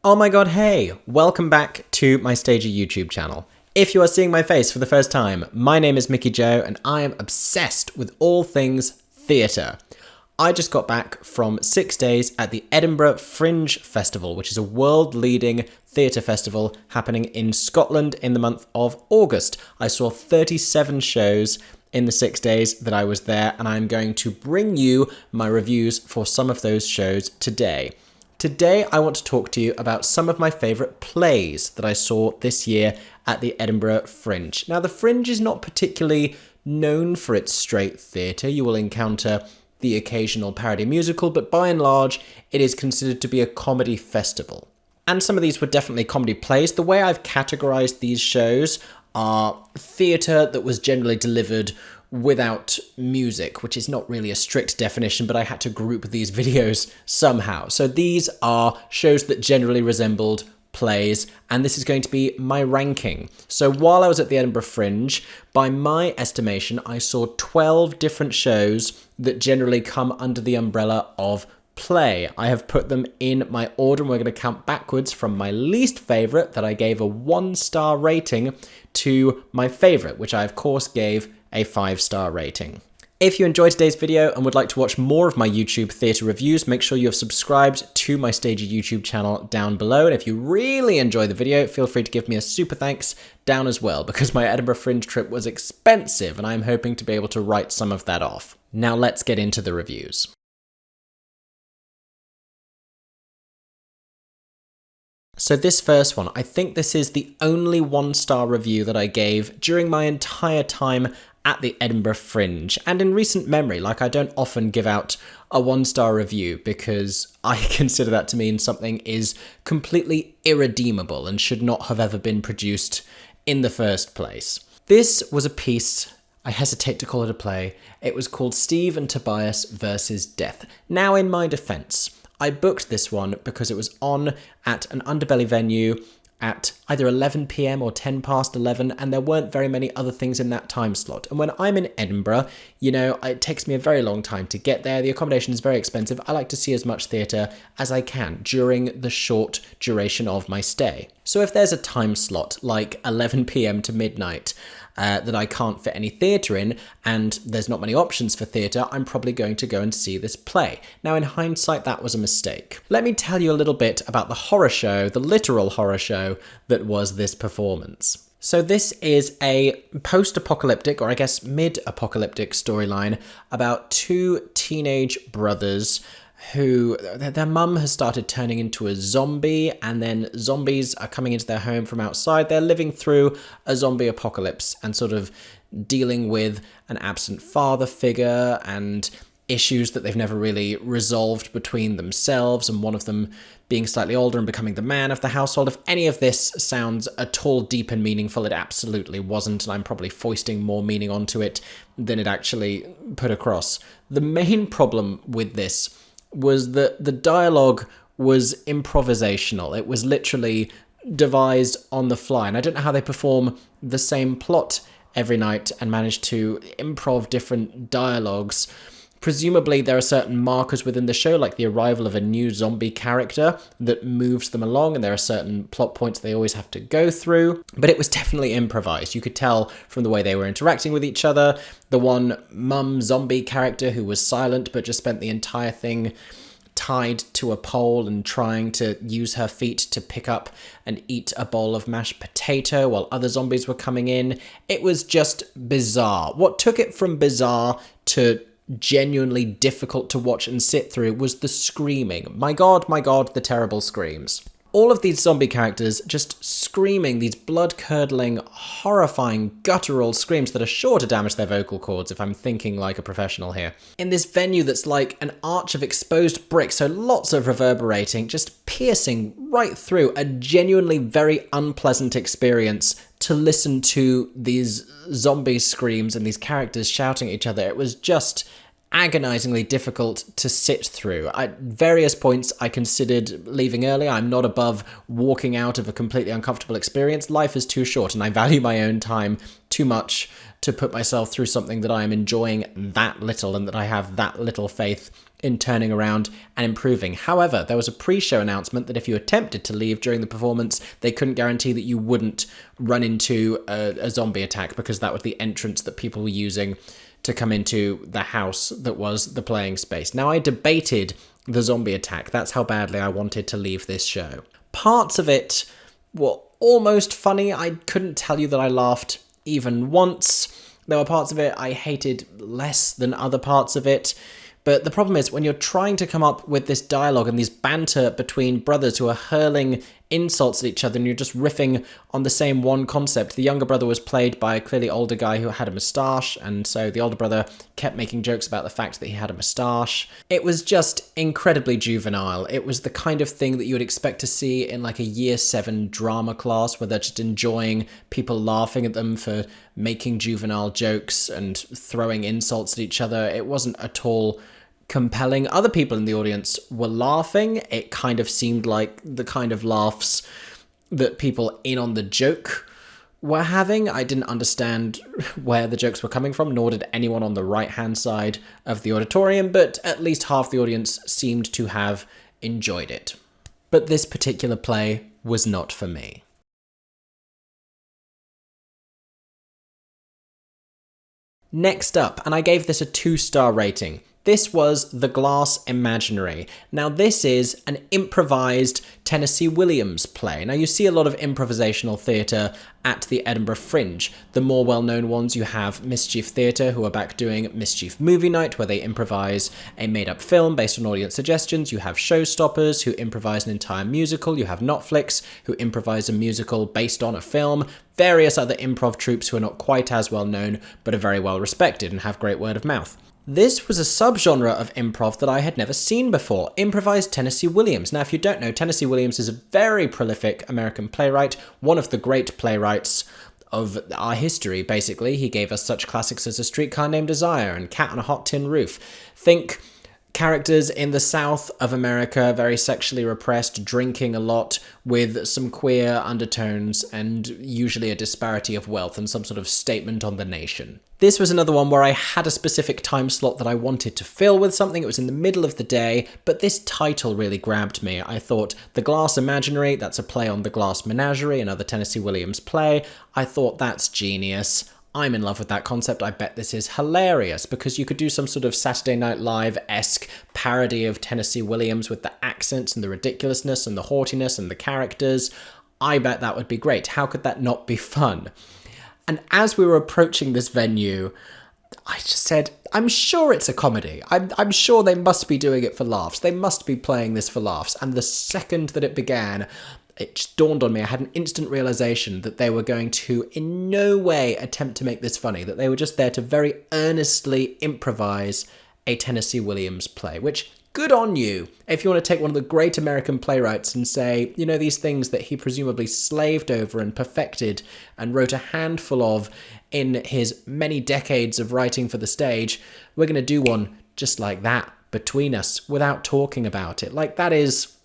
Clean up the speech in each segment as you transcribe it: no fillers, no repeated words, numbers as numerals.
Oh my god, hey! Welcome back to my Stager YouTube channel. If you are seeing my face for the first time, my name is Mickey Joe and I am obsessed with all things theatre. I just got back from 6 days at the Edinburgh Fringe Festival, which is a world-leading theatre festival happening in Scotland in the month of August. I saw 37 shows in the 6 days that I was there, and I'm going to bring you my reviews for some of those shows today. Today, I want to talk to you about some of my favourite plays that I saw this year at the Edinburgh Fringe. Now, the Fringe is not particularly known for its straight theatre. You will encounter the occasional parody musical, but by and large, it is considered to be a comedy festival. And some of these were definitely comedy plays. The way I've categorised these shows are theatre that was generally delivered without music, which is not really a strict definition, but I had to group these videos somehow. So these are shows that generally resembled plays, and this is going to be my ranking. So while I was at the Edinburgh Fringe, by my estimation, I saw 12 different shows that generally come under the umbrella of play. I have put them in my order, and we're going to count backwards from my least favourite, that I gave a 1-star rating, to my favourite, which I of course gave a 5-star rating. If you enjoyed today's video and would like to watch more of my YouTube theatre reviews, make sure you have subscribed to my Stager YouTube channel down below. And if you really enjoy the video, feel free to give me a super thanks down as well, because my Edinburgh Fringe trip was expensive and I'm hoping to be able to write some of that off. Now let's get into the reviews. So this first one, I think this is the only 1-star review that I gave during my entire time at the Edinburgh Fringe. And in recent memory, like, I don't often give out a 1-star review because I consider that to mean something is completely irredeemable and should not have ever been produced in the first place. This was a piece, I hesitate to call it a play. It was called Steve and Tobias versus Death. Now, in my defense, I booked this one because it was on at an underbelly venue at either 11 PM or 10 past 11, and there weren't very many other things in that time slot. And when I'm in Edinburgh, you know, it takes me a very long time to get there. The accommodation is very expensive. I like to see as much theatre as I can during the short duration of my stay. So if there's a time slot like 11 PM to midnight, that I can't fit any theatre in, and there's not many options for theatre, I'm probably going to go and see this play. Now, in hindsight, that was a mistake. Let me tell you a little bit about the horror show, the literal horror show that was this performance. So this is a post-apocalyptic, or I guess mid-apocalyptic storyline about two teenage brothers who, their mum has started turning into a zombie, and then zombies are coming into their home from outside. They're living through a zombie apocalypse and sort of dealing with an absent father figure and issues that they've never really resolved between themselves, and one of them being slightly older and becoming the man of the household. If any of this sounds at all deep and meaningful, it absolutely wasn't, and I'm probably foisting more meaning onto it than it actually put across. The main problem with this was that the dialogue was improvisational. It was literally devised on the fly. And I don't know how they perform the same plot every night and manage to improv different dialogues. Presumably there are certain markers within the show, like the arrival of a new zombie character, that moves them along, and there are certain plot points they always have to go through. But it was definitely improvised. You could tell from the way they were interacting with each other. The one mum zombie character who was silent but just spent the entire thing tied to a pole and trying to use her feet to pick up and eat a bowl of mashed potato while other zombies were coming in. It was just bizarre. What took it from bizarre to genuinely difficult to watch and sit through was the screaming. My god, the terrible screams. All of these zombie characters just screaming these blood-curdling, horrifying, guttural screams that are sure to damage their vocal cords, if I'm thinking like a professional here. In this venue that's like an arch of exposed brick, so lots of reverberating, just piercing right through, a genuinely very unpleasant experience to listen to these zombie screams and these characters shouting at each other. It was just agonizingly difficult to sit through. At various points, I considered leaving early. I'm not above walking out of a completely uncomfortable experience. Life is too short, and I value my own time too much to put myself through something that I am enjoying that little and that I have that little faith in turning around and improving. However, there was a pre-show announcement that if you attempted to leave during the performance, they couldn't guarantee that you wouldn't run into a zombie attack, because that was the entrance that people were using to come into the house that was the playing space. Now, I debated the zombie attack. That's how badly I wanted to leave this show. Parts of it were almost funny. I couldn't tell you that I laughed even once. There were parts of it I hated less than other parts of it. But the problem is, when you're trying to come up with this dialogue and these banter between brothers who are hurling insults at each other and you're just riffing on the same one concept. The younger brother was played by a clearly older guy who had a moustache, and so the older brother kept making jokes about the fact that he had a moustache. It was just incredibly juvenile. It was the kind of thing that you would expect to see in like a year 7 drama class, where they're just enjoying people laughing at them for making juvenile jokes and throwing insults at each other. It wasn't at all compelling. Other people in the audience were laughing. It kind of seemed like the kind of laughs that people in on the joke were having. I didn't understand where the jokes were coming from, nor did anyone on the right-hand side of the auditorium, but at least half the audience seemed to have enjoyed it. But this particular play was not for me. Next up, and I gave this a 2-star rating. This was The Glass Imaginary. Now, this is an improvised Tennessee Williams play. Now, you see a lot of improvisational theatre at the Edinburgh Fringe. The more well-known ones, you have Mischief Theatre, who are back doing Mischief Movie Night, where they improvise a made-up film based on audience suggestions. You have Showstoppers, who improvise an entire musical. You have Notflix, who improvise a musical based on a film. Various other improv troupes who are not quite as well-known, but are very well-respected and have great word of mouth. This was a subgenre of improv that I had never seen before, improvised Tennessee Williams. Now, if you don't know, Tennessee Williams is a very prolific American playwright, one of the great playwrights of our history, basically. He gave us such classics as A Streetcar Named Desire and Cat on a Hot Tin Roof. Think characters in the South of America, very sexually repressed, drinking a lot, with some queer undertones and usually a disparity of wealth and some sort of statement on the nation. This was another one where I had a specific time slot that I wanted to fill with something. It was in the middle of the day, but this title really grabbed me. I thought The Glass Imaginary, that's a play on The Glass Menagerie, another Tennessee Williams play. I thought, that's genius. I'm in love with that concept. I bet this is hilarious, because you could do some sort of Saturday Night Live-esque parody of Tennessee Williams with the accents and the ridiculousness and the haughtiness and the characters. I bet that would be great. How could that not be fun? And as we were approaching this venue, I just said, I'm sure it's a comedy. I'm sure they must be doing it for laughs. They must be playing this for laughs. And the second that it began, it just dawned on me. I had an instant realization that they were going to in no way attempt to make this funny, that they were just there to very earnestly improvise a Tennessee Williams play, which, good on you. If you want to take one of the great American playwrights and say, you know, these things that he presumably slaved over and perfected and wrote a handful of in his many decades of writing for the stage, we're going to do one just like that between us without talking about it. Like, that is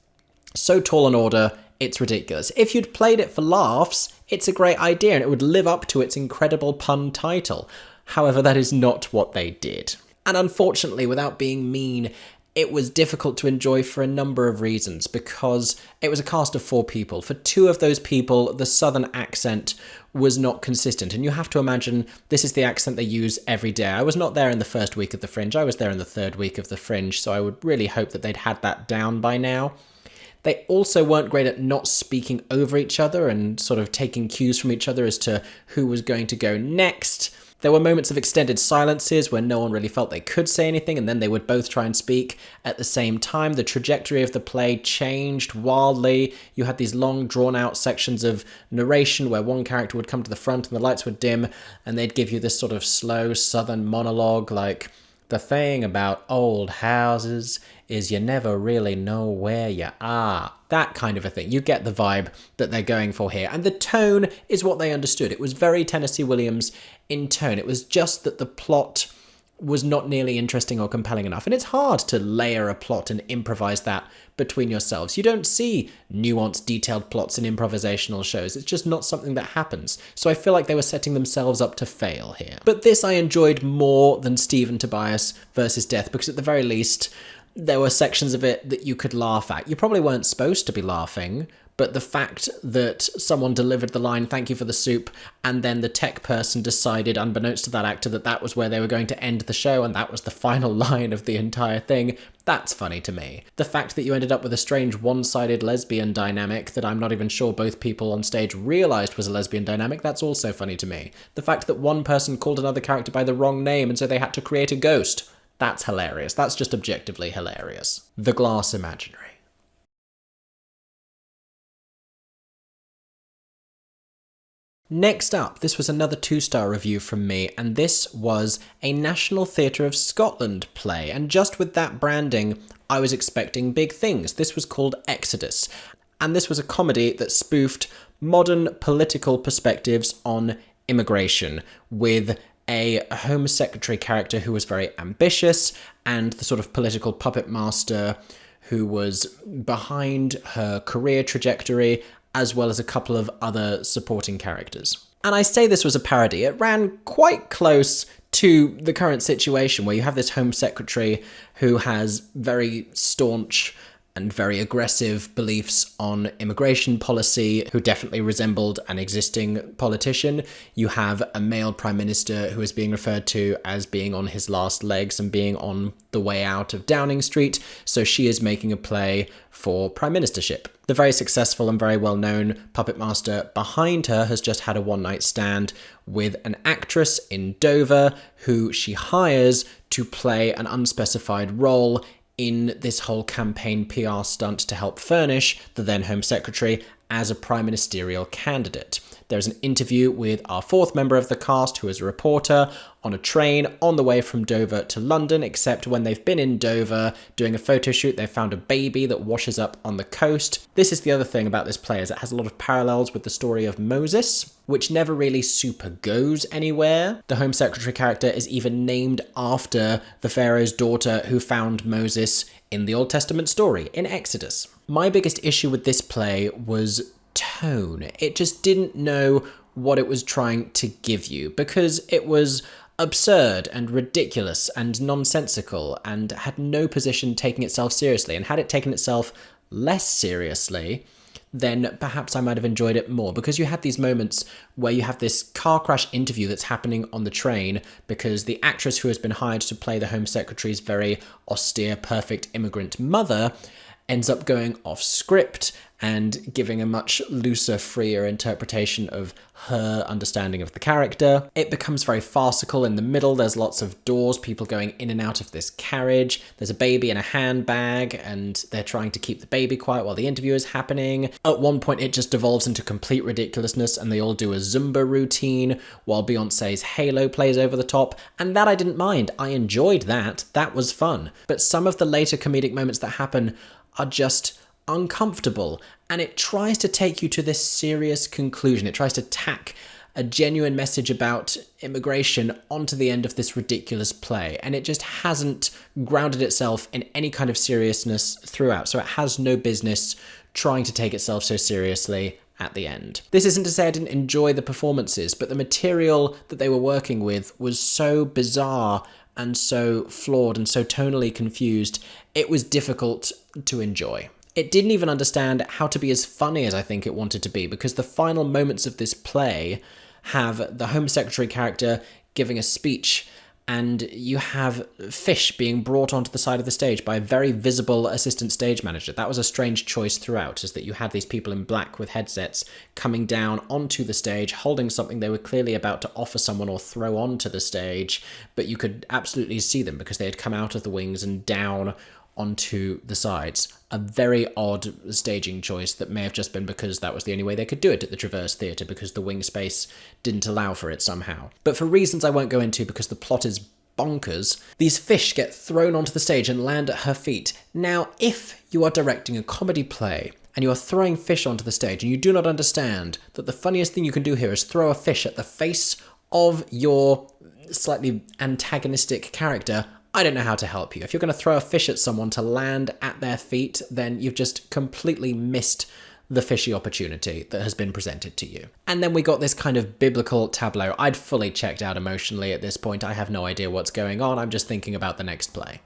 so tall an order, it's ridiculous. If you'd played it for laughs, it's a great idea and it would live up to its incredible pun title. However, that is not what they did. And unfortunately, without being mean, it was difficult to enjoy for a number of reasons, because it was a cast of 4 people. For 2 of those people, the southern accent was not consistent. And you have to imagine this is the accent they use every day. I was not there in the first week of the Fringe. I was there in the 3rd week of the Fringe, so I would really hope that they'd had that down by now. They also weren't great at not speaking over each other and sort of taking cues from each other as to who was going to go next. There were moments of extended silences where no one really felt they could say anything, and then they would both try and speak at the same time. The trajectory of the play changed wildly. You had these long, drawn-out sections of narration where one character would come to the front and the lights would dim, and they'd give you this sort of slow southern monologue like, the thing about old houses is you never really know where you are. That kind of a thing. You get the vibe that they're going for here. And the tone is what they understood. It was very Tennessee Williams in tone. It was just that the plot was not nearly interesting or compelling enough. And it's hard to layer a plot and improvise that between yourselves. You don't see nuanced, detailed plots in improvisational shows. It's just not something that happens. So I feel like they were setting themselves up to fail here. But this I enjoyed more than Steve and Tobias versus Death, because at the very least, there were sections of it that you could laugh at. You probably weren't supposed to be laughing, but the fact that someone delivered the line, "Thank you for the soup," and then the tech person decided, unbeknownst to that actor, that that was where they were going to end the show and that was the final line of the entire thing, that's funny to me. The fact that you ended up with a strange one-sided lesbian dynamic that I'm not even sure both people on stage realised was a lesbian dynamic, that's also funny to me. The fact that one person called another character by the wrong name and so they had to create a ghost, that's hilarious. That's just objectively hilarious. The glass imaginary. Next up, this was another 2-star review from me, and this was a National Theatre of Scotland play, and just with that branding, I was expecting big things. This was called Exodus, and this was a comedy that spoofed modern political perspectives on immigration, with a Home Secretary character who was very ambitious, and the sort of political puppet master who was behind her career trajectory, as well as a couple of other supporting characters. And I say this was a parody. It ran quite close to the current situation where you have this Home Secretary who has very staunch and very aggressive beliefs on immigration policy, who definitely resembled an existing politician. You have a male Prime Minister who is being referred to as being on his last legs and being on the way out of Downing Street, so she is making a play for Prime Ministership. The very successful and very well-known puppet master behind her has just had a one-night stand with an actress in Dover who she hires to play an unspecified role in this whole campaign PR stunt to help furnish the then Home Secretary as a prime ministerial candidate. There's an interview with our 4th member of the cast, who is a reporter, on a train on the way from Dover to London, except when they've been in Dover doing a photo shoot, they've found a baby that washes up on the coast. This is the other thing about this play, is it has a lot of parallels with the story of Moses, which never really super goes anywhere. The Home Secretary character is even named after the Pharaoh's daughter who found Moses in the Old Testament story, in Exodus. My biggest issue with this play was tone. It just didn't know what it was trying to give you, because it was absurd and ridiculous and nonsensical and had no position taking itself seriously. And had it taken itself less seriously, then perhaps I might have enjoyed it more, because you had these moments where you have this car crash interview that's happening on the train because the actress who has been hired to play the Home Secretary's very austere, perfect immigrant mother ends up going off script and giving a much looser, freer interpretation of her understanding of the character. It becomes very farcical in the middle. There's lots of doors, people going in and out of this carriage. There's a baby in a handbag, and they're trying to keep the baby quiet while the interview is happening. At one point, it just devolves into complete ridiculousness, and they all do a Zumba routine while Beyonce's Halo plays over the top. And that I didn't mind. I enjoyed that. That was fun. But some of the later comedic moments that happen are just uncomfortable, and it tries to take you to this serious conclusion. It tries to tack a genuine message about immigration onto the end of this ridiculous play, and it just hasn't grounded itself in any kind of seriousness throughout, so it has no business trying to take itself so seriously at the end. This isn't to say I didn't enjoy the performances, but the material that they were working with was so bizarre and so flawed and so tonally confused, it was difficult to enjoy. It didn't even understand how to be as funny as I think it wanted to be, because the final moments of this play have the Home Secretary character giving a speech, and you have fish being brought onto the side of the stage by a very visible assistant stage manager. That was a strange choice throughout, is that you had these people in black with headsets coming down onto the stage, holding something they were clearly about to offer someone or throw onto the stage, but you could absolutely see them because they had come out of the wings and down onto the sides. A very odd staging choice that may have just been because that was the only way they could do it at the Traverse Theatre, because the wing space didn't allow for it somehow. But for reasons I won't go into because the plot is bonkers, these fish get thrown onto the stage and land at her feet. Now, if you are directing a comedy play and you are throwing fish onto the stage and you do not understand that the funniest thing you can do here is throw a fish at the face of your slightly antagonistic character, I don't know how to help you. If you're going to throw a fish at someone to land at their feet, then you've just completely missed the fishy opportunity that has been presented to you. And then we got this kind of biblical tableau. I'd fully checked out emotionally at this point. I have no idea what's going on. I'm just thinking about the next play.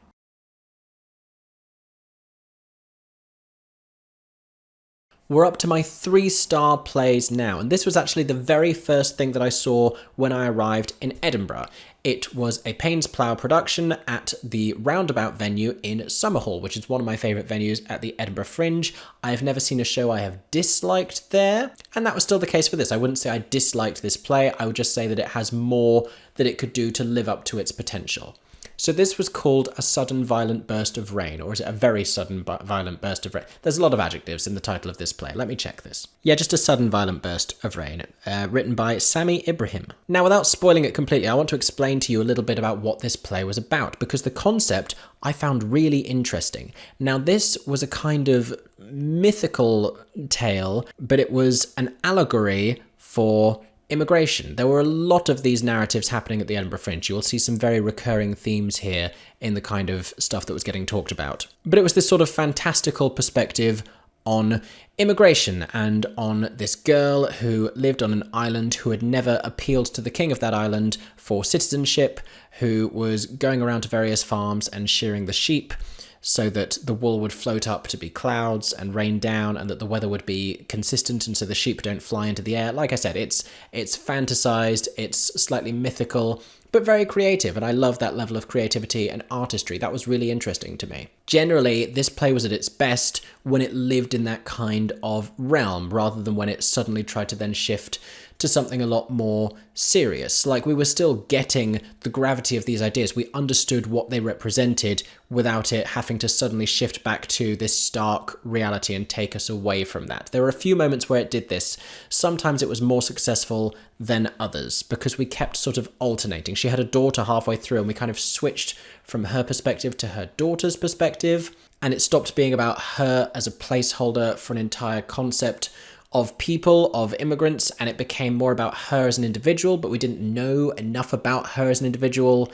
We're up to my 3-star plays now, and this was actually the very first thing that I saw when I arrived in Edinburgh. It was a Payne's Plough production at the Roundabout venue in Summerhall, which is one of my favourite venues at the Edinburgh Fringe. I have never seen a show I have disliked there, and that was still the case for this. I wouldn't say I disliked this play, I would just say that it has more that it could do to live up to its potential. So this was called A Sudden Violent Burst of Rain, or is it A Very Sudden Violent Burst of Rain? There's a lot of adjectives in the title of this play. Let me check this. Yeah, just A Sudden Violent Burst of Rain, written by Sami Ibrahim. Now, without spoiling it completely, I want to explain to you a little bit about what this play was about, because the concept I found really interesting. Now, this was a kind of mythical tale, but it was an allegory for immigration. There were a lot of these narratives happening at the Edinburgh Fringe. You will see some very recurring themes here in the kind of stuff that was getting talked about. But it was this sort of fantastical perspective on immigration and on this girl who lived on an island who had never appealed to the king of that island for citizenship, who was going around to various farms and shearing the sheep so that the wool would float up to be clouds and rain down, and that the weather would be consistent and so the sheep don't fly into the air. Like I said, it's fantasized, it's slightly mythical, but very creative, and I love that level of creativity and artistry. That was really interesting to me. Generally, this play was at its best when it lived in that kind of realm, rather than when it suddenly tried to then shift to something a lot more serious. Like, we were still getting the gravity of these ideas. We understood what they represented without it having to suddenly shift back to this stark reality and take us away from that. There were a few moments where it did this. Sometimes it was more successful than others because we kept sort of alternating. She had a daughter halfway through and we kind of switched from her perspective to her daughter's perspective, and it stopped being about her as a placeholder for an entire concept of people, of immigrants, and it became more about her as an individual, but we didn't know enough about her as an individual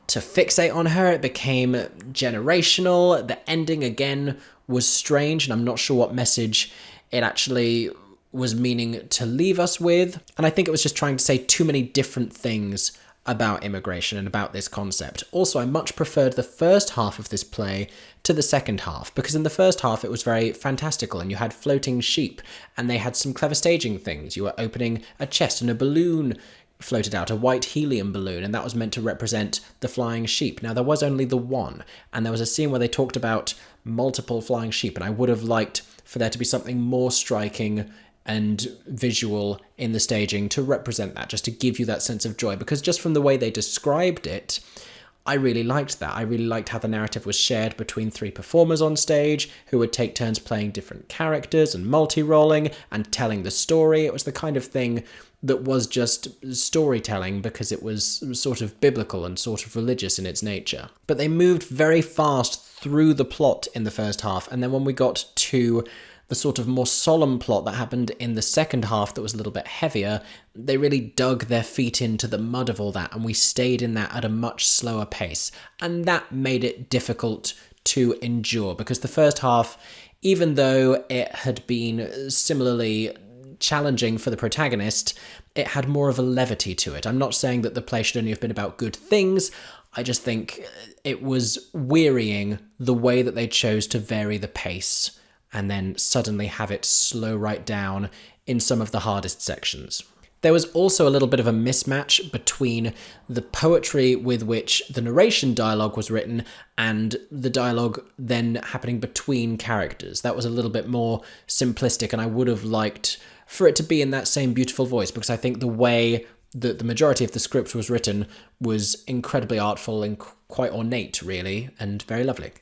to fixate on her. It became generational. The ending, again, was strange, and I'm not sure what message it actually was meaning to leave us with. And I think it was just trying to say too many different things about immigration and about this concept. Also, I much preferred the first half of this play to the second half, because in the first half it was very fantastical and you had floating sheep and they had some clever staging things. You were opening a chest and a balloon floated out, a white helium balloon, and that was meant to represent the flying sheep. Now, there was only the one, and there was a scene where they talked about multiple flying sheep, and I would have liked for there to be something more striking and visual in the staging to represent that, just to give you that sense of joy, because just from the way they described it, I really liked that. I really liked how the narrative was shared between 3 performers on stage who would take turns playing different characters and multi-rolling and telling the story. It was the kind of thing that was just storytelling because it was sort of biblical and sort of religious in its nature. But they moved very fast through the plot in the first half, and then when we got to the sort of more solemn plot that happened in the second half that was a little bit heavier, they really dug their feet into the mud of all that, and we stayed in that at a much slower pace. And that made it difficult to endure, because the first half, even though it had been similarly challenging for the protagonist, it had more of a levity to it. I'm not saying that the play should only have been about good things. I just think it was wearying the way that they chose to vary the pace and then suddenly have it slow right down in some of the hardest sections. There was also a little bit of a mismatch between the poetry with which the narration dialogue was written and the dialogue then happening between characters. That was a little bit more simplistic, and I would have liked for it to be in that same beautiful voice, because I think the way that the majority of the script was written was incredibly artful and quite ornate, really, and very lovely.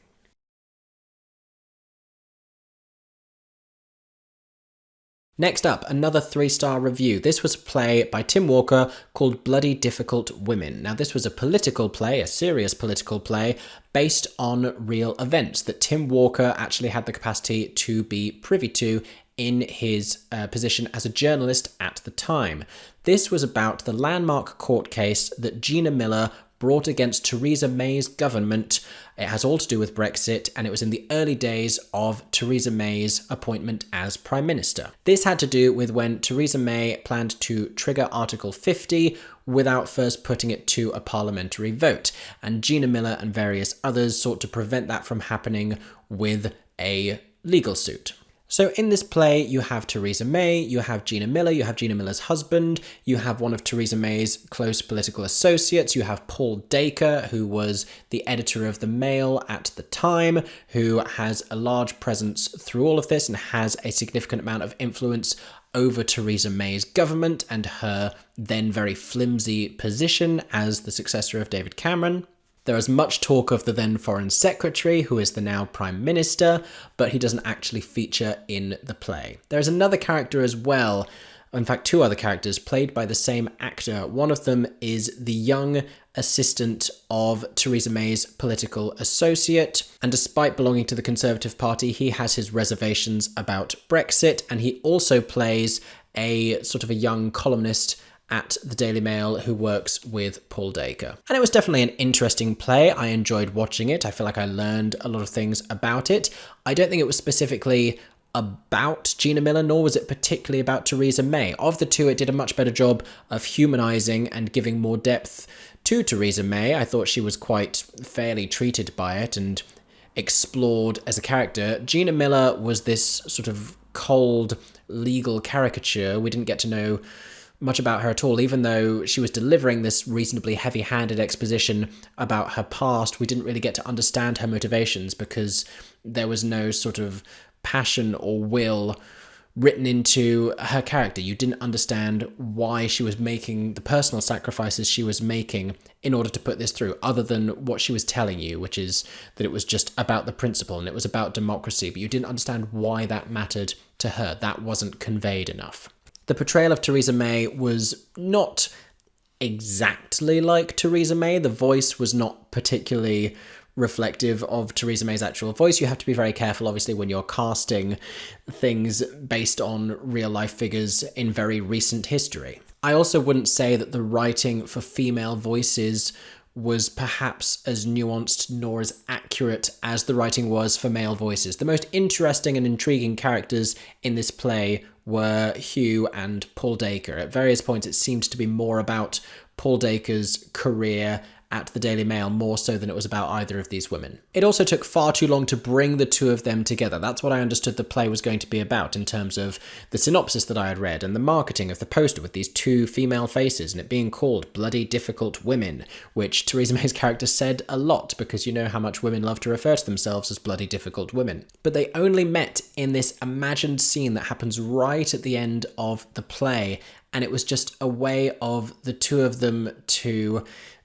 Next up, another 3-star review. This was a play by Tim Walker called Bloody Difficult Women. Now, this was a political play, a serious political play, based on real events that Tim Walker actually had the capacity to be privy to in his position as a journalist at the time. This was about the landmark court case that Gina Miller brought against Theresa May's government. It has all to do with Brexit, and it was in the early days of Theresa May's appointment as Prime Minister. This had to do with when Theresa May planned to trigger Article 50 without first putting it to a parliamentary vote, and Gina Miller and various others sought to prevent that from happening with a legal suit. So in this play, you have Theresa May, you have Gina Miller, you have Gina Miller's husband, you have one of Theresa May's close political associates, you have Paul Dacre, who was the editor of The Mail at the time, who has a large presence through all of this and has a significant amount of influence over Theresa May's government and her then very flimsy position as the successor of David Cameron. There is much talk of the then Foreign Secretary, who is the now Prime Minister, but he doesn't actually feature in the play. There is another character as well, in fact 2 other characters, played by the same actor. One of them is the young assistant of Theresa May's political associate, and despite belonging to the Conservative Party, he has his reservations about Brexit, and he also plays a sort of a young columnist at the Daily Mail who works with Paul Dacre. And it was definitely an interesting play. I enjoyed watching it. I feel like I learned a lot of things about it. I don't think it was specifically about Gina Miller, nor was it particularly about Theresa May. Of the 2, it did a much better job of humanising and giving more depth to Theresa May. I thought she was quite fairly treated by it and explored as a character. Gina Miller was this sort of cold legal caricature. We didn't get to know much about her at all. Even though she was delivering this reasonably heavy-handed exposition about her past, we didn't really get to understand her motivations because there was no sort of passion or will written into her character. You didn't understand why she was making the personal sacrifices she was making in order to put this through, other than what she was telling you, which is that it was just about the principle and it was about democracy, but you didn't understand why that mattered to her. That wasn't conveyed enough. The portrayal of Theresa May was not exactly like Theresa May. The voice was not particularly reflective of Theresa May's actual voice. You have to be very careful, obviously, when you're casting things based on real-life figures in very recent history. I also wouldn't say that the writing for female voices was perhaps as nuanced nor as accurate as the writing was for male voices. The most interesting and intriguing characters in this play were Hugh and Paul Dacre. At various points, it seemed to be more about Paul Dacre's career at the Daily Mail more so than it was about either of these women. It also took far too long to bring the 2 of them together. That's what I understood the play was going to be about in terms of the synopsis that I had read and the marketing of the poster with these 2 female faces and it being called Bloody Difficult Women, which Theresa May's character said a lot because you know how much women love to refer to themselves as bloody difficult women. But they only met in this imagined scene that happens right at the end of the play, and it was just a way of the 2 of them to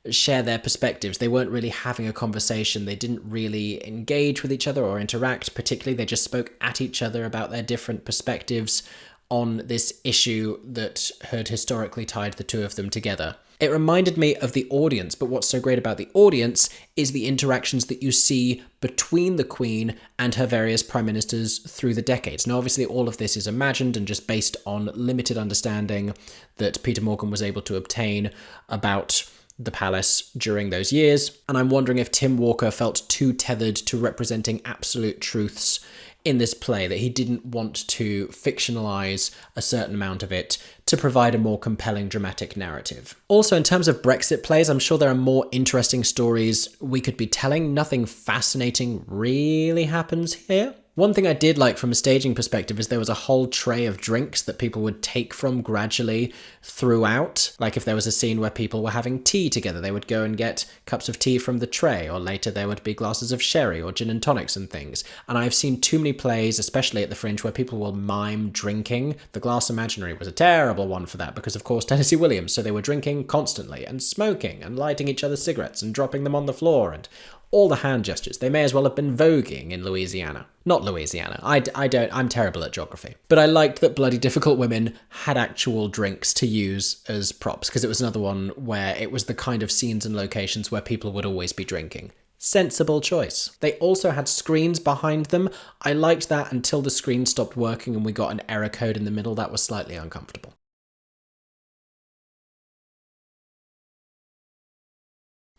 share their perspectives. They weren't really having a conversation. They didn't really engage with each other or interact particularly. They just spoke at each other about their different perspectives on this issue that had historically tied the 2 of them together. It reminded me of The Audience, but what's so great about The Audience is the interactions that you see between the Queen and her various prime ministers through the decades. Now, obviously, all of this is imagined and just based on limited understanding that Peter Morgan was able to obtain about the palace during those years, and I'm wondering if Tim Walker felt too tethered to representing absolute truths in this play, that he didn't want to fictionalize a certain amount of it to provide a more compelling dramatic narrative. Also, in terms of Brexit plays, I'm sure there are more interesting stories we could be telling. Nothing fascinating really happens here. One thing I did like from a staging perspective is there was a whole tray of drinks that people would take from gradually throughout. Like if there was a scene where people were having tea together, they would go and get cups of tea from the tray, or later there would be glasses of sherry or gin and tonics and things. And I've seen too many plays, especially at the Fringe, where people will mime drinking. The Glass Imaginary was a terrible one for that because, of course, Tennessee Williams, so they were drinking constantly and smoking and lighting each other's cigarettes and dropping them on the floor and all the hand gestures. They may as well have been voguing in Louisiana. Not Louisiana. I'm terrible at geography. But I liked that Bloody Difficult Women had actual drinks to use as props, because it was another one where it was the kind of scenes and locations where people would always be drinking. Sensible choice. They also had screens behind them. I liked that until the screen stopped working and we got an error code in the middle. That was slightly uncomfortable.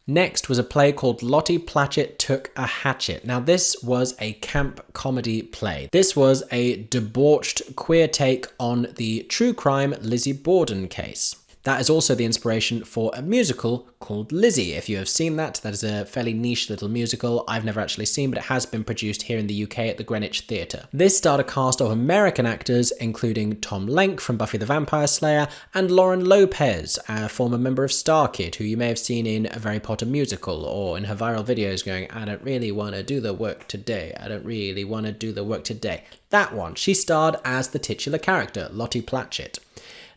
Next was a play called Lottie Platchett Took a Hatchet. Now this was a camp comedy play. This was a debauched queer take on the true crime Lizzie Borden case. That is also the inspiration for a musical called Lizzie. If you have seen that, that is a fairly niche little musical I've never actually seen, but it has been produced here in the UK at the Greenwich Theatre. This starred a cast of American actors, including Tom Lenk from Buffy the Vampire Slayer and Lauren Lopez, a former member of Star Kid, who you may have seen in a Harry Potter musical or in her viral videos going, I don't really want to do the work today. I don't really want to do the work today. That one. She starred as the titular character, Lottie Platchett.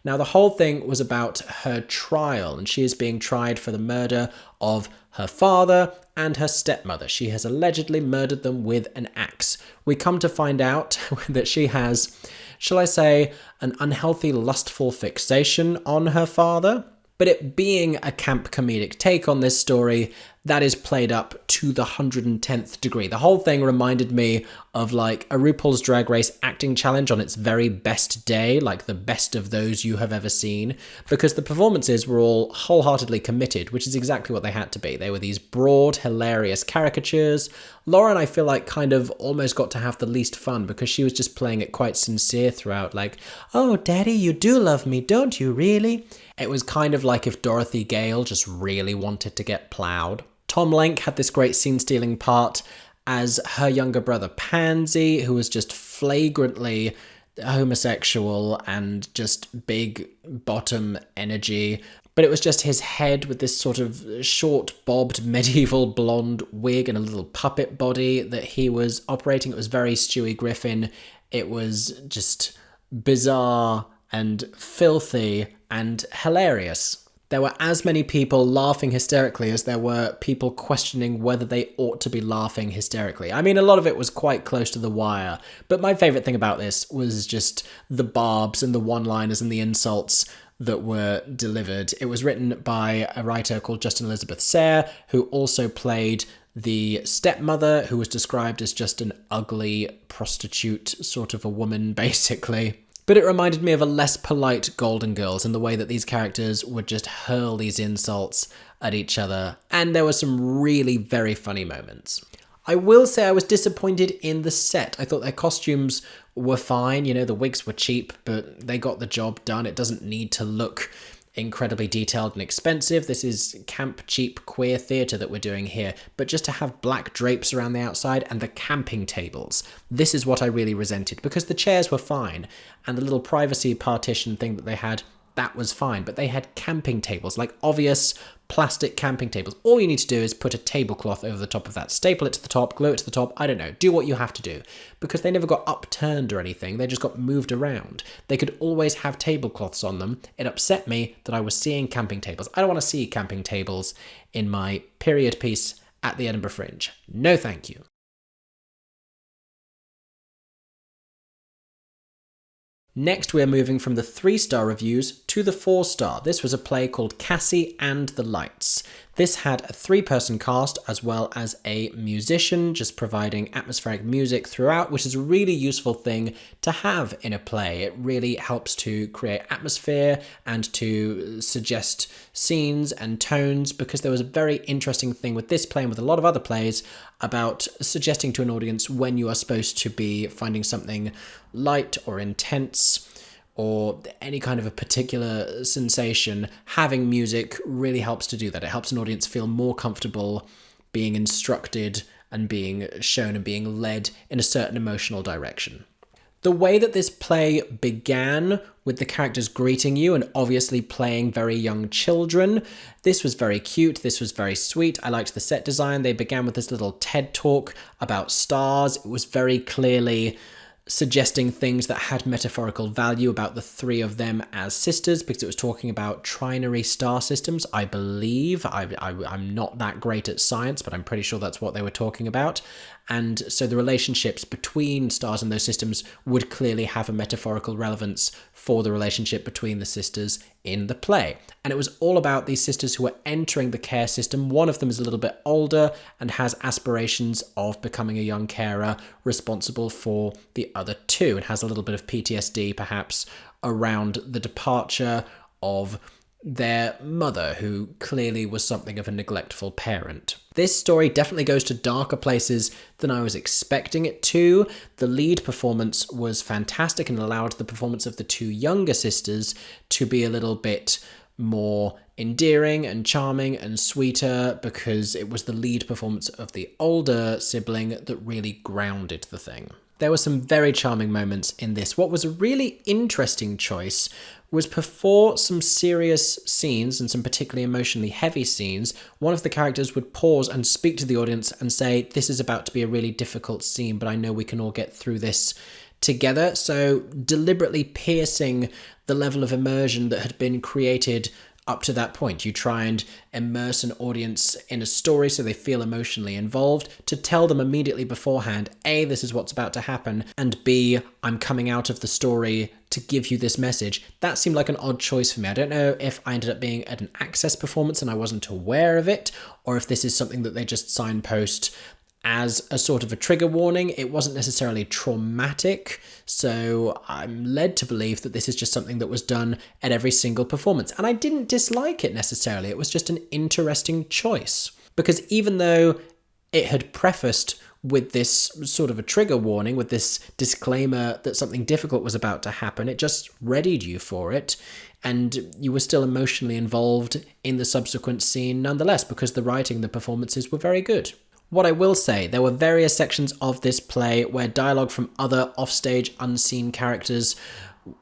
Now, the whole thing was about her trial, and she is being tried for the murder of her father and her stepmother. She has allegedly murdered them with an axe. We come to find out that she has, shall I say, an unhealthy, lustful fixation on her father. But it being a camp comedic take on this story, that is played up to the 110th degree. The whole thing reminded me of like a RuPaul's Drag Race acting challenge on its very best day, like the best of those you have ever seen, because the performances were all wholeheartedly committed, which is exactly what they had to be. They were these broad, hilarious caricatures. Lauren, I feel like, kind of almost got to have the least fun because she was just playing it quite sincere throughout, like, oh, Daddy, you do love me, don't you, really? It was kind of like if Dorothy Gale just really wanted to get ploughed. Tom Lenk had this great scene-stealing part as her younger brother Pansy, who was just flagrantly homosexual and just big bottom energy. But it was just his head with this sort of short bobbed medieval blonde wig and a little puppet body that he was operating. It was very Stewie Griffin. It was just bizarre and filthy and hilarious. There were as many people laughing hysterically as there were people questioning whether they ought to be laughing hysterically. I mean, a lot of it was quite close to the wire, but my favourite thing about this was just the barbs and the one-liners and the insults that were delivered. It was written by a writer called Justin Elizabeth Sayre, who also played the stepmother, who was described as just an ugly prostitute sort of a woman, basically. But it reminded me of a less polite Golden Girls in the way that these characters would just hurl these insults at each other. And there were some really very funny moments. I will say I was disappointed in the set. I thought their costumes were fine. You know, the wigs were cheap, but they got the job done. It doesn't need to look incredibly detailed and expensive. This is camp cheap queer theatre that we're doing here, but just to have black drapes around the outside and the camping tables, this is what I really resented, because the chairs were fine and the little privacy partition thing that they had, that was fine, but they had camping tables, like obvious plastic camping tables. All you need to do is put a tablecloth over the top of that, staple it to the top, glue it to the top, I don't know, do what you have to do, because they never got upturned or anything, they just got moved around. They could always have tablecloths on them. It upset me that I was seeing camping tables. I don't want to see camping tables in my period piece at the Edinburgh Fringe. No thank you. Next, we're moving from the 3-star reviews to the 4-star. This was a play called Cassie and the Lights. This had a 3-person cast as well as a musician, just providing atmospheric music throughout, which is a really useful thing to have in a play. It really helps to create atmosphere and to suggest scenes and tones, because there was a very interesting thing with this play and with a lot of other plays about suggesting to an audience when you are supposed to be finding something light or intense or any kind of a particular sensation. Having music really helps to do that. It helps an audience feel more comfortable being instructed and being shown and being led in a certain emotional direction. The way that this play began with the characters greeting you and obviously playing very young children, this was very cute, this was very sweet. I liked the set design. They began with this little TED talk about stars. It was very clearly suggesting things that had metaphorical value about the 3 of them as sisters, because it was talking about trinary star systems, I believe. I'm not that great at science, but I'm pretty sure that's what they were talking about. And so the relationships between stars and those systems would clearly have a metaphorical relevance for the relationship between the sisters in the play. And it was all about these sisters who were entering the care system. One of them is a little bit older and has aspirations of becoming a young carer responsible for the other 2, and has a little bit of PTSD perhaps around the departure of their mother, who clearly was something of a neglectful parent. This story definitely goes to darker places than I was expecting it to. The lead performance was fantastic and allowed the performance of the 2 younger sisters to be a little bit more endearing and charming and sweeter because it was the lead performance of the older sibling that really grounded the thing. There were some very charming moments in this. What was a really interesting choice was before some serious scenes and some particularly emotionally heavy scenes, one of the characters would pause and speak to the audience and say, this is about to be a really difficult scene, but I know we can all get through this together. So deliberately piercing the level of immersion that had been created up to that point. You try and immerse an audience in a story so they feel emotionally involved, to tell them immediately beforehand, A, this is what's about to happen, and B, I'm coming out of the story to give you this message. That seemed like an odd choice for me. I don't know if I ended up being at an access performance and I wasn't aware of it, or if this is something that they just signpost as a sort of a trigger warning. It wasn't necessarily traumatic, so I'm led to believe that this is just something that was done at every single performance. And I didn't dislike it necessarily, it was just an interesting choice. Because even though it had prefaced with this sort of a trigger warning, with this disclaimer that something difficult was about to happen, it just readied you for it. And you were still emotionally involved in the subsequent scene nonetheless, because the writing, the performances were very good. What I will say, there were various sections of this play where dialogue from other offstage unseen characters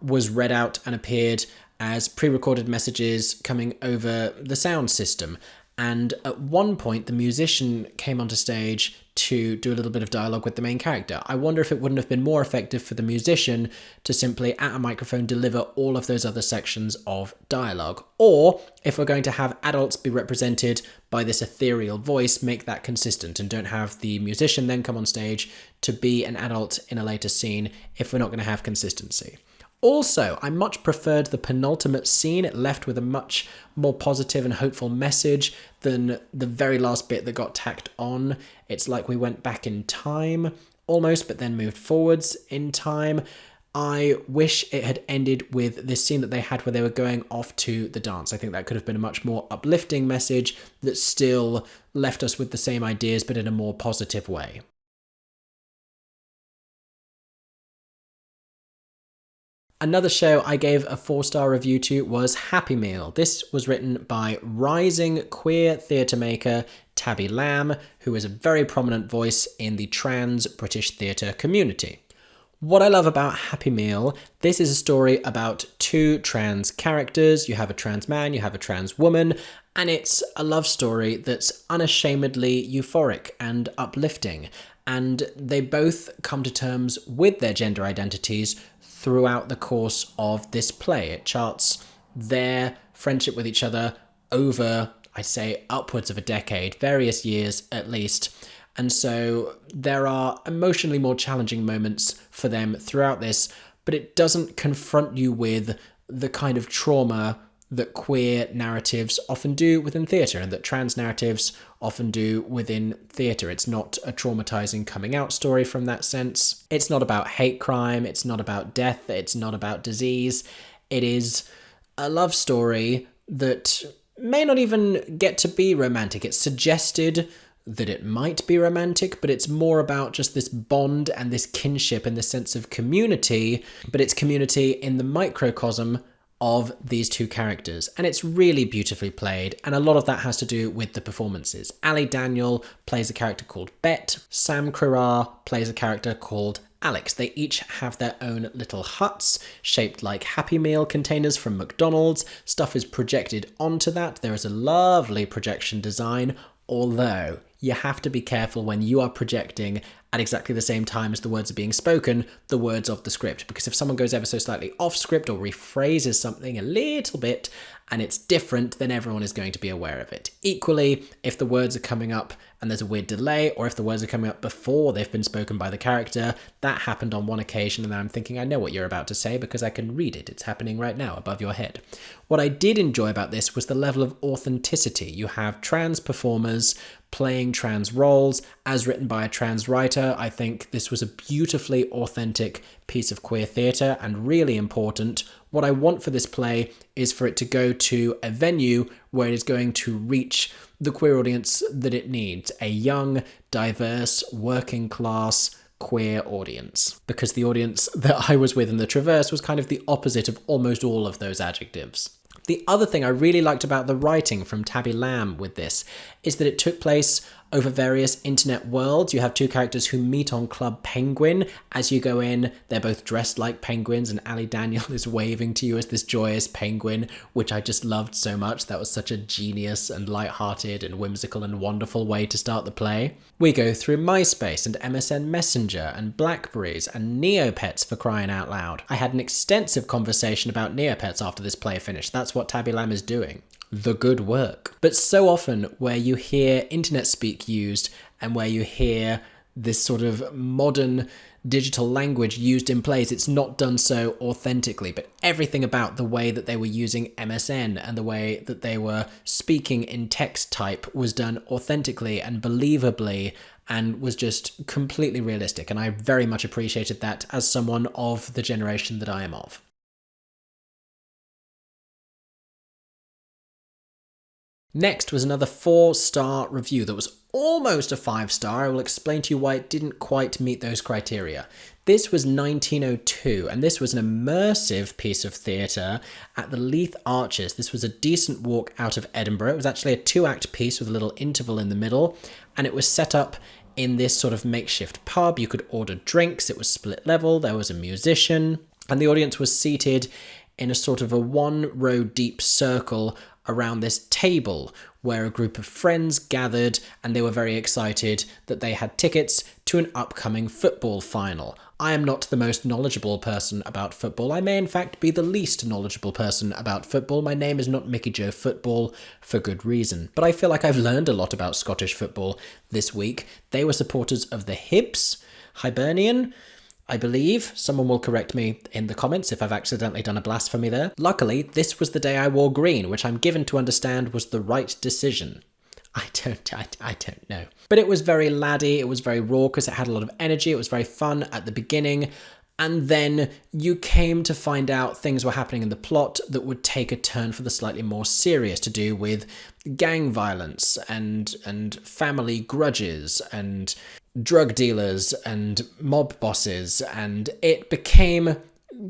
was read out and appeared as pre-recorded messages coming over the sound system. And at one point, the musician came onto stage to do a little bit of dialogue with the main character. I wonder if it wouldn't have been more effective for the musician to simply, at a microphone, deliver all of those other sections of dialogue. Or, if we're going to have adults be represented by this ethereal voice, make that consistent and don't have the musician then come on stage to be an adult in a later scene if we're not going to have consistency. Also, I much preferred the penultimate scene. It left with a much more positive and hopeful message than the very last bit that got tacked on. It's like we went back in time, almost, but then moved forwards in time. I wish it had ended with this scene that they had where they were going off to the dance. I think that could have been a much more uplifting message that still left us with the same ideas, but in a more positive way. Another show I gave a 4-star review to was Happy Meal. This was written by rising queer theatre maker Tabby Lamb, who is a very prominent voice in the trans British theatre community. What I love about Happy Meal, this is a story about two trans characters. You have a trans man, you have a trans woman, and it's a love story that's unashamedly euphoric and uplifting. And they both come to terms with their gender identities throughout the course of this play. It charts their friendship with each other over, I'd say, upwards of a decade, various years at least. And so there are emotionally more challenging moments for them throughout this, but it doesn't confront you with the kind of trauma that queer narratives often do within theatre and that trans narratives often do within theatre. It's not a traumatizing coming out story from that sense. It's not about hate crime. It's not about death. It's not about disease. It is a love story that may not even get to be romantic. It's suggested that it might be romantic, but it's more about just this bond and this kinship and this sense of community, but it's community in the microcosm of these two characters. And it's really beautifully played, and a lot of that has to do with the performances. Ali Daniel plays a character called Bet. Sam Krirar plays a character called Alex. They each have their own little huts shaped like Happy Meal containers from McDonald's. Stuff is projected onto that. There is a lovely projection design, although you have to be careful when you are projecting at exactly the same time as the words are being spoken, the words of the script. Because if someone goes ever so slightly off script or rephrases something a little bit and it's different, then everyone is going to be aware of it. Equally, if the words are coming up and there's a weird delay, or if the words are coming up before they've been spoken by the character, that happened on one occasion and I'm thinking, I know what you're about to say because I can read it. It's happening right now above your head. What I did enjoy about this was the level of authenticity. You have trans performers playing trans roles as written by a trans writer. I think this was a beautifully authentic piece of queer theatre and really important. What I want for this play is for it to go to a venue where it is going to reach the queer audience that it needs, a young, diverse, working class, queer audience. Because the audience that I was with in the Traverse was kind of the opposite of almost all of those adjectives. The other thing I really liked about the writing from Tabby Lamb with this is that it took place over various internet worlds. You have two characters who meet on Club Penguin. As you go in, they're both dressed like penguins, and Ali Daniel is waving to you as this joyous penguin, which I just loved so much. That was such a genius and light-hearted and whimsical and wonderful way to start the play. We go through MySpace and MSN Messenger and Blackberries and Neopets, for crying out loud. I had an extensive conversation about Neopets after this play finished. That's what Tabby Lamb is doing. The good work. But so often where you hear internet speak used and where you hear this sort of modern digital language used in plays, it's not done so authentically. But everything about the way that they were using MSN and the way that they were speaking in text type was done authentically and believably and was just completely realistic. And I very much appreciated that as someone of the generation that I am of. Next was another 4-star review that was almost a 5-star. I will explain to you why it didn't quite meet those criteria. This was 1902, and this was an immersive piece of theatre at the Leith Arches. This was a decent walk out of Edinburgh. It was actually a 2-act piece with a little interval in the middle, and it was set up in this sort of makeshift pub. You could order drinks. It was split level. There was a musician, and the audience was seated in a sort of a 1-row deep circle around this table where a group of friends gathered, and they were very excited that they had tickets to an upcoming football final. I am not the most knowledgeable person about football. I may in fact be the least knowledgeable person about football. My name is not Mickey Joe Football, for good reason. But I feel like I've learned a lot about Scottish football this week. They were supporters of the Hibernian, I believe. Someone will correct me in the comments if I've accidentally done a blasphemy there. Luckily, this was the day I wore green, which I'm given to understand was the right decision. I don't know. But it was very laddie, it was very raucous, it had a lot of energy, it was very fun at the beginning, and then you came to find out things were happening in the plot that would take a turn for the slightly more serious, to do with gang violence and family grudges and drug dealers and mob bosses, and it became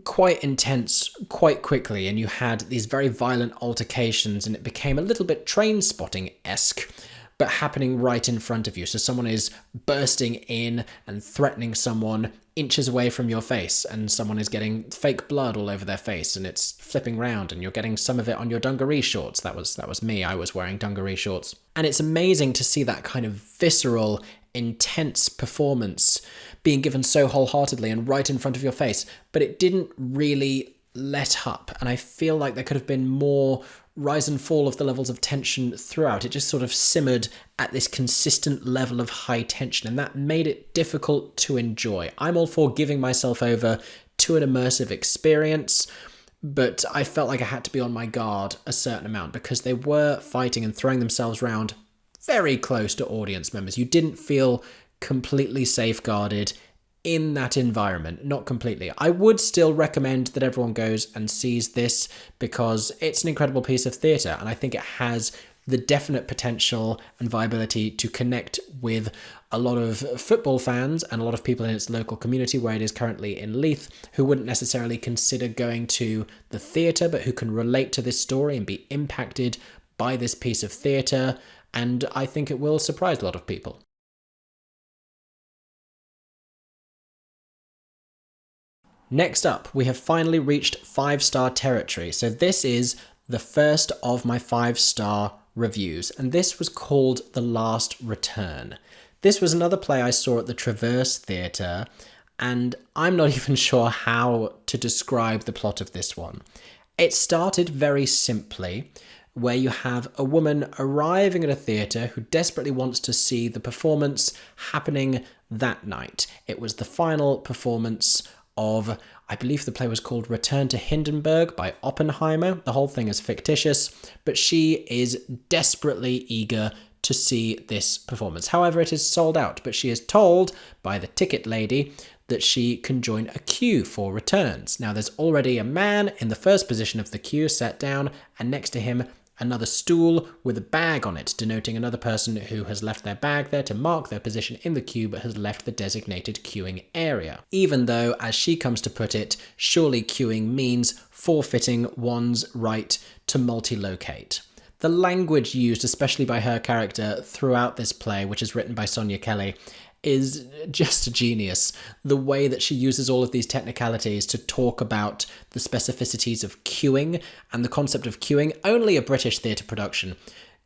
quite intense quite quickly, and you had these very violent altercations, and it became a little bit Trainspotting-esque, but happening right in front of you. So someone is bursting in and threatening someone inches away from your face, and someone is getting fake blood all over their face, and it's flipping round, and you're getting some of it on your dungaree shorts. That was me. I was wearing dungaree shorts. And it's amazing to see that kind of visceral, intense performance being given so wholeheartedly and right in front of your face, but it didn't really let up, and I feel like there could have been more rise and fall of the levels of tension throughout. It just sort of simmered at this consistent level of high tension, and that made it difficult to enjoy. I'm all for giving myself over to an immersive experience, but I felt like I had to be on my guard a certain amount, because they were fighting and throwing themselves around very close to audience members. You didn't feel completely safeguarded in that environment, not completely. I would still recommend that everyone goes and sees this, because it's an incredible piece of theatre, and I think it has the definite potential and viability to connect with a lot of football fans and a lot of people in its local community, where it is currently in Leith, who wouldn't necessarily consider going to the theatre, but who can relate to this story and be impacted by this piece of theatre, and I think it will surprise a lot of people. Next up, we have finally reached 5-star territory. So this is the first of my 5-star reviews, and this was called The Last Return. This was another play I saw at the Traverse Theatre, and I'm not even sure how to describe the plot of this one. It started very simply, where you have a woman arriving at a theatre who desperately wants to see the performance happening that night. It was the final performance of, I believe the play was called Return to Hindenburg by Oppenheimer. The whole thing is fictitious, but she is desperately eager to see this performance. However, it is sold out, but she is told by the ticket lady that she can join a queue for returns. Now, there's already a man in the first position of the queue sat down, and next to him another stool with a bag on it, denoting another person who has left their bag there to mark their position in the queue but has left the designated queuing area. Even though, as she comes to put it, surely queuing means forfeiting one's right to multi-locate. The language used, especially by her character, throughout this play, which is written by Sonia Kelly, is just a genius. The way that she uses all of these technicalities to talk about the specificities of queuing and the concept of queuing. Only a British theatre production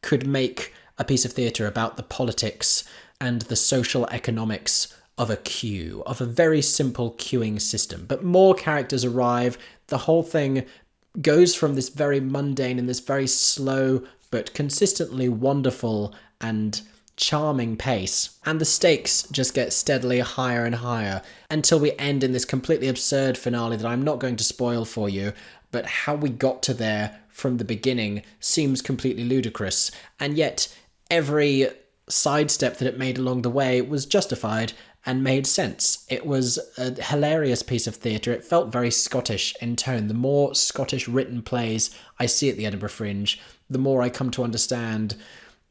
could make a piece of theatre about the politics and the social economics of a queue, of a very simple queuing system. But more characters arrive. The whole thing goes from this very mundane and this very slow but consistently wonderful and charming pace, and the stakes just get steadily higher and higher until we end in this completely absurd finale that I'm not going to spoil for you, but how we got to there from the beginning seems completely ludicrous, and yet every sidestep that it made along the way was justified and made sense. It was a hilarious piece of theatre. It felt very Scottish in tone. The more Scottish written plays I see at the Edinburgh Fringe, the more I come to understand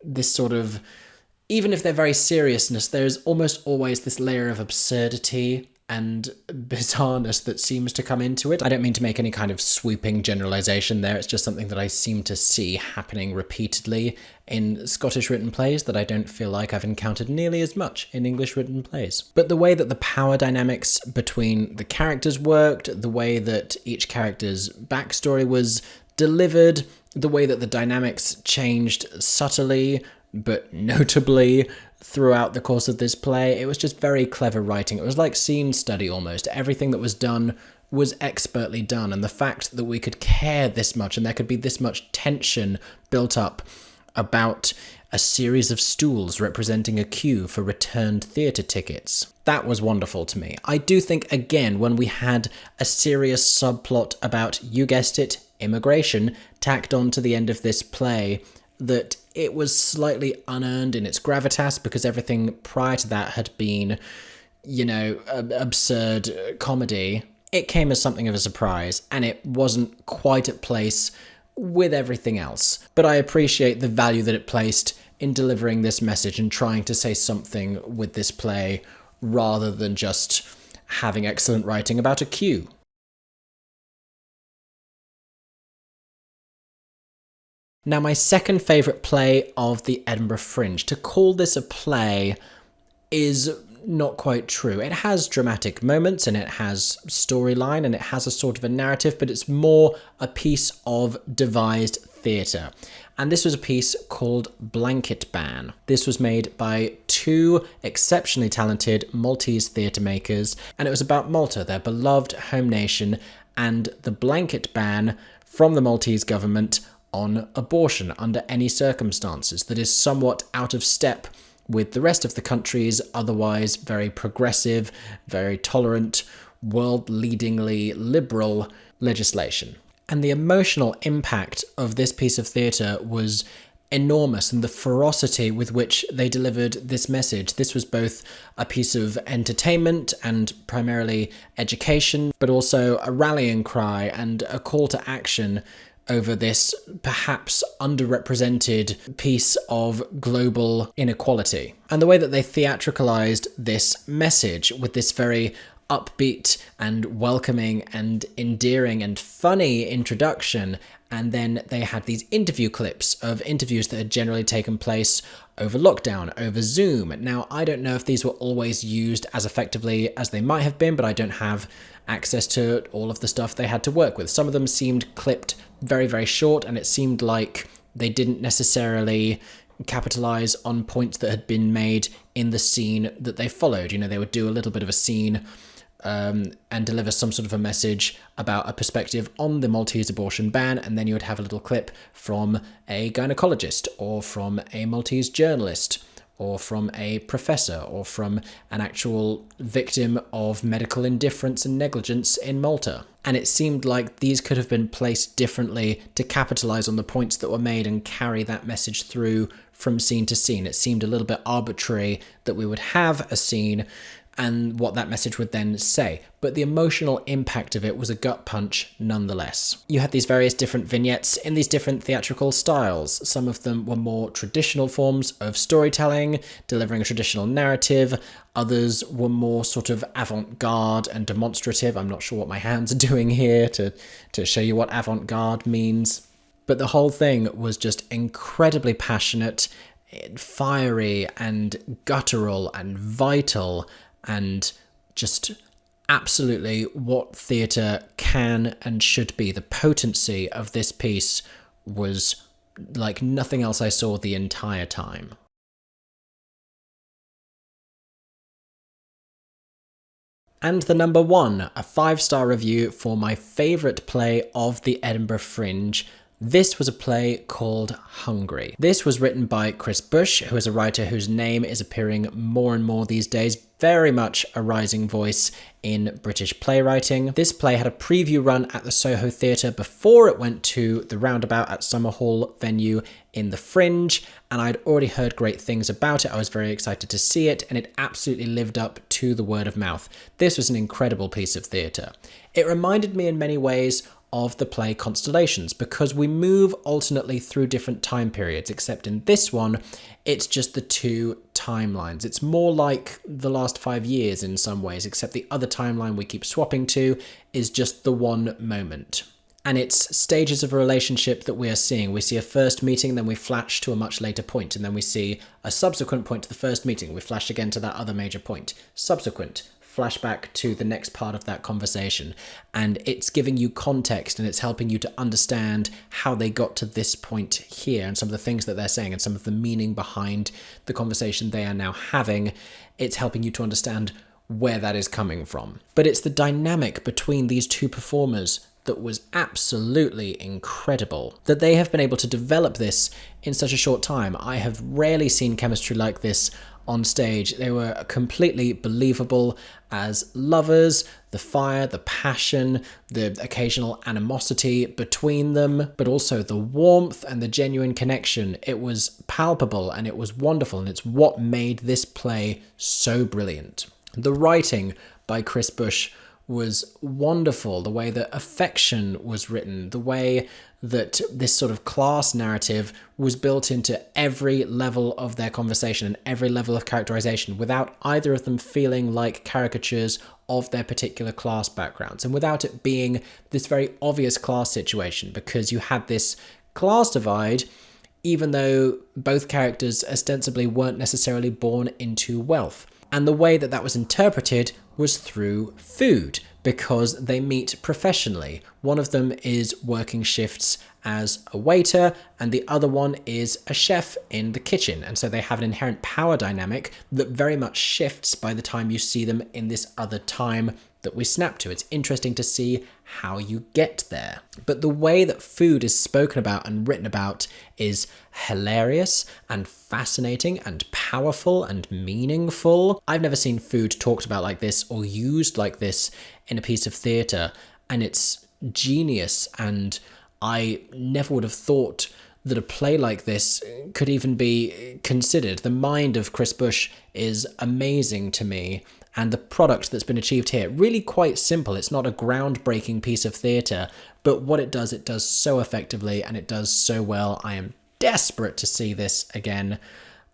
this sort of, even if they're very seriousness, there's almost always this layer of absurdity and bizarreness that seems to come into it. I don't mean to make any kind of swooping generalisation there, it's just something that I seem to see happening repeatedly in Scottish written plays that I don't feel like I've encountered nearly as much in English written plays. But the way that the power dynamics between the characters worked, the way that each character's backstory was delivered, the way that the dynamics changed subtly but notably throughout the course of this play, it was just very clever writing. It was like scene study almost. Everything that was done was expertly done, and the fact that we could care this much and there could be this much tension built up about a series of stools representing a queue for returned theatre tickets, that was wonderful to me. I do think, again, when we had a serious subplot about, you guessed it, immigration, tacked on to the end of this play, that it was slightly unearned in its gravitas because everything prior to that had been, absurd comedy. It came as something of a surprise, and it wasn't quite at place with everything else. But I appreciate the value that it placed in delivering this message and trying to say something with this play rather than just having excellent writing about a queue. Now, my second favourite play of the Edinburgh Fringe. To call this a play is not quite true. It has dramatic moments and it has storyline and it has a sort of a narrative, but it's more a piece of devised theatre. And this was a piece called Blanket Ban. This was made by two exceptionally talented Maltese theatre makers, and it was about Malta, their beloved home nation, and the blanket ban from the Maltese government on abortion under any circumstances that is somewhat out of step with the rest of the country's otherwise very progressive, very tolerant, world-leadingly liberal legislation. And the emotional impact of this piece of theatre was enormous, and the ferocity with which they delivered this message. This was both a piece of entertainment and primarily education, but also a rallying cry and a call to action over this perhaps underrepresented piece of global inequality. And the way that they theatricalized this message with this very upbeat and welcoming and endearing and funny introduction, and then they had these interview clips of interviews that had generally taken place over lockdown, over Zoom. Now, I don't know if these were always used as effectively as they might have been, but I don't have access to all of the stuff they had to work with. Some of them seemed clipped very, very short, and it seemed like they didn't necessarily capitalize on points that had been made in the scene that they followed. They would do a little bit of a scene and deliver some sort of a message about a perspective on the Maltese abortion ban, and then you would have a little clip from a gynecologist or from a Maltese journalist or from a professor or from an actual victim of medical indifference and negligence in Malta. And it seemed like these could have been placed differently to capitalize on the points that were made and carry that message through from scene to scene. It seemed a little bit arbitrary that we would have a scene and what that message would then say. But the emotional impact of it was a gut punch nonetheless. You had these various different vignettes in these different theatrical styles. Some of them were more traditional forms of storytelling, delivering a traditional narrative. Others were more sort of avant-garde and demonstrative. I'm not sure what my hands are doing here to show you what avant-garde means. But the whole thing was just incredibly passionate, fiery and guttural and vital, and just absolutely what theatre can and should be. The potency of this piece was like nothing else I saw the entire time. And the number one, a 5-star review for my favourite play of the Edinburgh Fringe. This was a play called Hungary. This was written by Chris Bush, who is a writer whose name is appearing more and more these days, very much a rising voice in British playwriting. This play had a preview run at the Soho Theatre before it went to the Roundabout at Summerhall venue in the Fringe, and I'd already heard great things about it. I was very excited to see it, and it absolutely lived up to the word of mouth. This was an incredible piece of theatre. It reminded me in many ways of the play Constellations, because we move alternately through different time periods, except in this one, it's just the two timelines. It's more like the last 5 years in some ways, except the other timeline we keep swapping to is just the one moment. And it's stages of a relationship that we are seeing. We see a first meeting, then we flash to a much later point, and then we see a subsequent point to the first meeting. We flash again to that other major point. Subsequent. Flashback to the next part of that conversation, and it's giving you context and it's helping you to understand how they got to this point here and some of the things that they're saying and some of the meaning behind the conversation they are now having. It's helping you to understand where that is coming from. But it's the dynamic between these two performers that was absolutely incredible. That they have been able to develop this in such a short time. I have rarely seen chemistry like this on stage. They were completely believable as lovers, the fire, the passion, the occasional animosity between them, but also the warmth and the genuine connection. It was palpable and it was wonderful, and it's what made this play so brilliant. The writing by Chris Bush was wonderful. The way that affection was written, the way that this sort of class narrative was built into every level of their conversation and every level of characterization without either of them feeling like caricatures of their particular class backgrounds, and without it being this very obvious class situation, because you had this class divide even though both characters ostensibly weren't necessarily born into wealth. And the way that that was interpreted was through food, because they meet professionally. One of them is working shifts as a waiter, and the other one is a chef in the kitchen. And so they have an inherent power dynamic that very much shifts by the time you see them in this other time that we snap to. It's interesting to see how you get there. But the way that food is spoken about and written about is hilarious and fascinating and powerful and meaningful. I've never seen food talked about like this or used like this in a piece of theatre, and it's genius. And I never would have thought that a play like this could even be considered. The mind of Chris Bush is amazing to me, and the product that's been achieved here, really quite simple. It's not a groundbreaking piece of theatre, but what it does so effectively, and it does so well. I am desperate to see this again.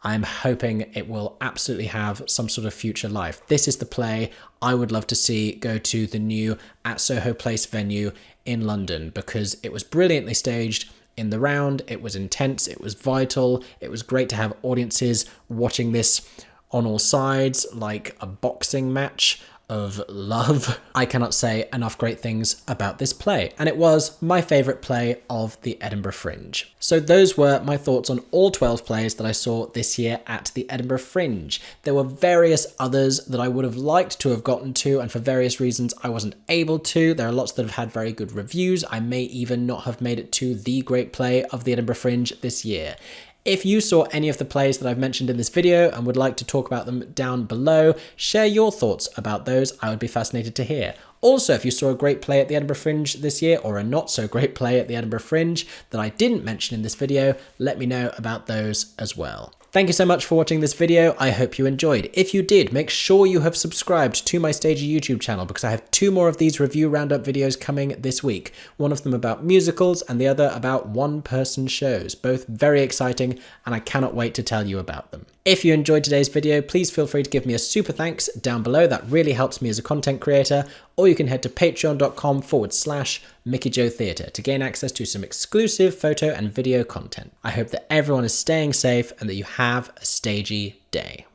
I'm hoping it will absolutely have some sort of future life. This is the play I would love to see go to the new at Soho Place venue in London, because it was brilliantly staged in the round. It was intense. It was vital. It was great to have audiences watching this on all sides, like a boxing match of love. I cannot say enough great things about this play, and it was my favourite play of the Edinburgh Fringe. So those were my thoughts on all 12 plays that I saw this year at the Edinburgh Fringe. There were various others that I would have liked to have gotten to, and for various reasons I wasn't able to. There are lots that have had very good reviews. I may even not have made it to the great play of the Edinburgh Fringe this year. If you saw any of the plays that I've mentioned in this video and would like to talk about them down below, share your thoughts about those. I would be fascinated to hear. Also, if you saw a great play at the Edinburgh Fringe this year, or a not so great play at the Edinburgh Fringe that I didn't mention in this video, let me know about those as well. Thank you so much for watching this video. I hope you enjoyed. If you did, make sure you have subscribed to my Stagey YouTube channel because I have 2 more of these review roundup videos coming this week. One of them about musicals and the other about one-person shows. Both very exciting and I cannot wait to tell you about them. If you enjoyed today's video, please feel free to give me a super thanks down below. That really helps me as a content creator. Or you can head to patreon.com/MickeyJoeTheatre to gain access to some exclusive photo and video content. I hope that everyone is staying safe and that you have a stagey day.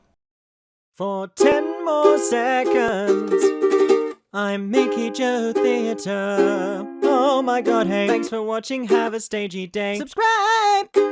For 10 more seconds, I'm Mickey Joe Theatre. Oh my god, hey, thanks for watching, have a stagey day. Subscribe!